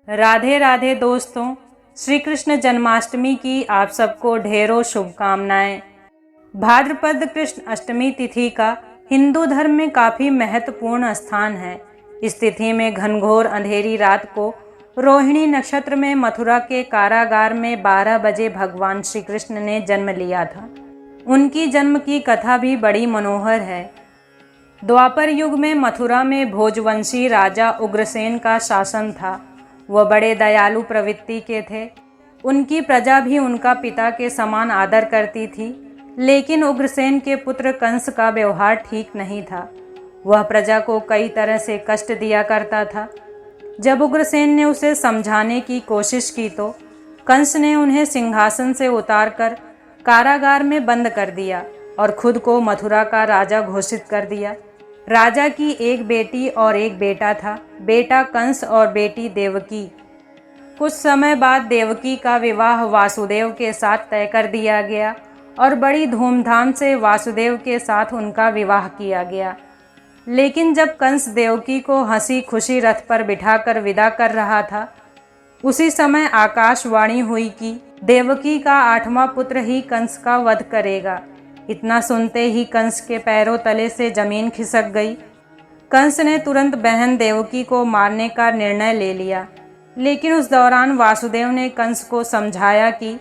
राधे राधे दोस्तों, श्री कृष्ण जन्माष्टमी की आप सबको ढेरों शुभकामनाएं। भाद्रपद कृष्ण अष्टमी तिथि का हिंदू धर्म में काफ़ी महत्वपूर्ण स्थान है। इस तिथि में घनघोर अंधेरी रात को रोहिणी नक्षत्र में मथुरा के कारागार में 12 बजे भगवान श्री कृष्ण ने जन्म लिया था। उनकी जन्म की कथा भी बड़ी मनोहर है। द्वापर युग में मथुरा में भोजवंशी राजा उग्रसेन का शासन था। वह बड़े दयालु प्रवृत्ति के थे। उनकी प्रजा भी उनका पिता के समान आदर करती थी, लेकिन उग्रसेन के पुत्र कंस का व्यवहार ठीक नहीं था। वह प्रजा को कई तरह से कष्ट दिया करता था। जब उग्रसेन ने उसे समझाने की कोशिश की तो कंस ने उन्हें सिंहासन से उतारकर कारागार में बंद कर दिया और खुद को मथुरा का राजा घोषित कर दिया। राजा की एक बेटी और एक बेटा था, बेटा कंस और बेटी देवकी। कुछ समय बाद देवकी का विवाह वासुदेव के साथ तय कर दिया गया और बड़ी धूमधाम से वासुदेव के साथ उनका विवाह किया गया। लेकिन जब कंस देवकी को हंसी खुशी रथ पर बिठाकर विदा कर रहा था, उसी समय आकाशवाणी हुई कि देवकी का 8वां पुत्र ही कंस का वध करेगा। इतना सुनते ही कंस के पैरों तले से जमीन खिसक गई। कंस ने तुरंत बहन देवकी को मारने का निर्णय ले लिया, लेकिन उस दौरान वासुदेव ने कंस को समझाया कि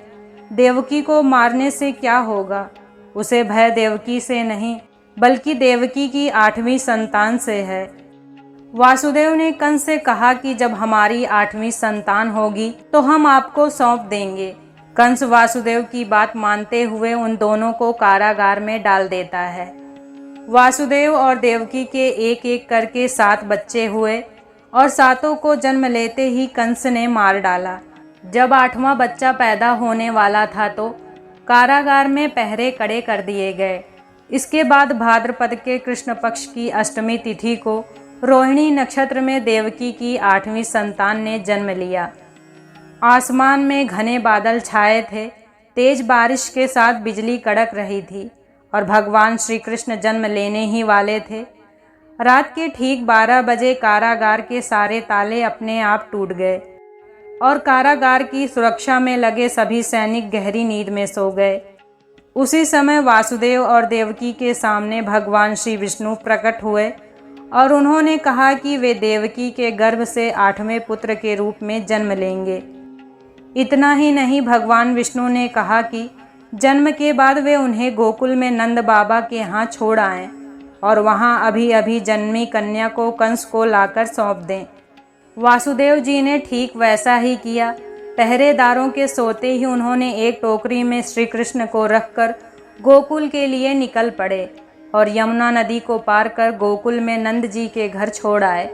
देवकी को मारने से क्या होगा, उसे भय देवकी से नहीं बल्कि देवकी की 8वीं संतान से है। वासुदेव ने कंस से कहा कि जब हमारी 8वीं संतान होगी तो हम आपको सौंप देंगे। कंस वासुदेव की बात मानते हुए उन दोनों को कारागार में डाल देता है। वासुदेव और देवकी के एक एक करके 7 बच्चे हुए और सातों को जन्म लेते ही कंस ने मार डाला। जब 8वां बच्चा पैदा होने वाला था तो कारागार में पहरे कड़े कर दिए गए। इसके बाद भाद्रपद के कृष्ण पक्ष की अष्टमी तिथि को रोहिणी नक्षत्र में देवकी की 8वीं संतान ने जन्म लिया। आसमान में घने बादल छाए थे, तेज बारिश के साथ बिजली कड़क रही थी और भगवान श्री कृष्ण जन्म लेने ही वाले थे। रात के ठीक 12 बजे कारागार के सारे ताले अपने आप टूट गए और कारागार की सुरक्षा में लगे सभी सैनिक गहरी नींद में सो गए। उसी समय वासुदेव और देवकी के सामने भगवान श्री विष्णु प्रकट हुए और उन्होंने कहा कि वे देवकी के गर्भ से 8वें पुत्र के रूप में जन्म लेंगे। इतना ही नहीं, भगवान विष्णु ने कहा कि जन्म के बाद वे उन्हें गोकुल में नंद बाबा के यहाँ छोड़ आएं और वहाँ अभी अभी जन्मी कन्या को कंस को लाकर सौंप दें। वासुदेव जी ने ठीक वैसा ही किया। पहरेदारों के सोते ही उन्होंने एक टोकरी में श्री कृष्ण को रखकर गोकुल के लिए निकल पड़े और यमुना नदी को पार कर गोकुल में नंद जी के घर छोड़ आए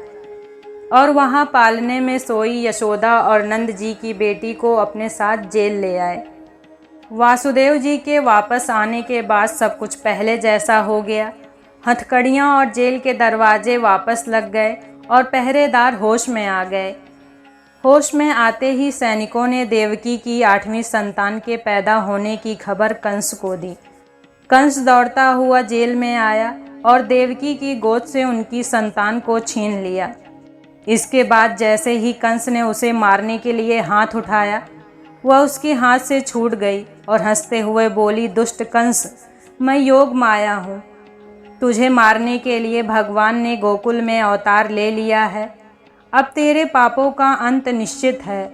और वहाँ पालने में सोई यशोदा और नंद जी की बेटी को अपने साथ जेल ले आए। वासुदेव जी के वापस आने के बाद सब कुछ पहले जैसा हो गया। हथकड़ियाँ और जेल के दरवाजे वापस लग गए और पहरेदार होश में आ गए। होश में आते ही सैनिकों ने देवकी की 8वीं संतान के पैदा होने की खबर कंस को दी। कंस दौड़ता हुआ जेल में आया और देवकी की गोद से उनकी संतान को छीन लिया। इसके बाद जैसे ही कंस ने उसे मारने के लिए हाथ उठाया, वह उसके हाथ से छूट गई और हंसते हुए बोली, दुष्ट कंस, मैं योग माया हूँ। तुझे मारने के लिए भगवान ने गोकुल में अवतार ले लिया है। अब तेरे पापों का अंत निश्चित है।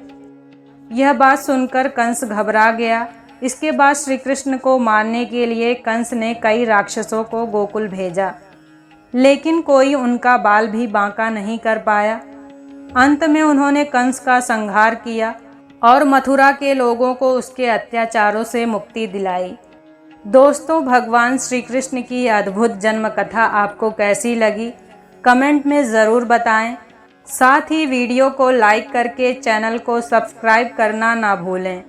यह बात सुनकर कंस घबरा गया। इसके बाद श्री कृष्ण को मारने के लिए कंस ने कई राक्षसों को गोकुल भेजा, लेकिन कोई उनका बाल भी बांका नहीं कर पाया। अंत में उन्होंने कंस का संहार किया और मथुरा के लोगों को उसके अत्याचारों से मुक्ति दिलाई। दोस्तों, भगवान श्री कृष्ण की अद्भुत जन्म कथा आपको कैसी लगी, कमेंट में ज़रूर बताएं। साथ ही वीडियो को लाइक करके चैनल को सब्सक्राइब करना ना भूलें।